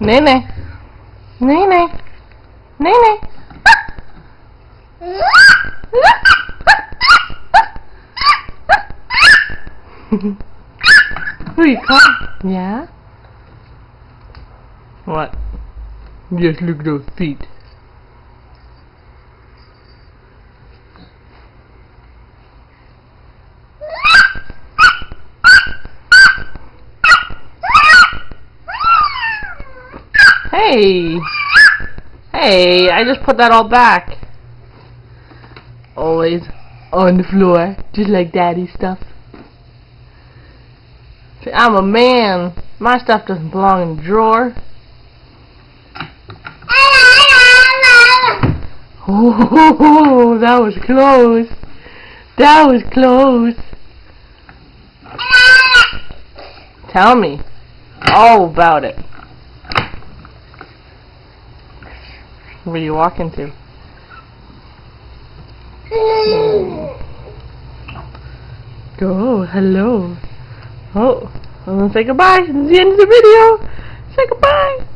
Nene. Nene. Nene. Who you calling? Yeah? What? Just look at those feet. Hey! Hey, I just put that all back. Always on the floor, just like daddy's stuff. See, I'm a man. My stuff doesn't belong in the drawer. Oh, that was close. That was close. Tell me all about it. Where are you walking to? Go, hello. Oh, I'm gonna say goodbye. This is the end of the video. Say goodbye.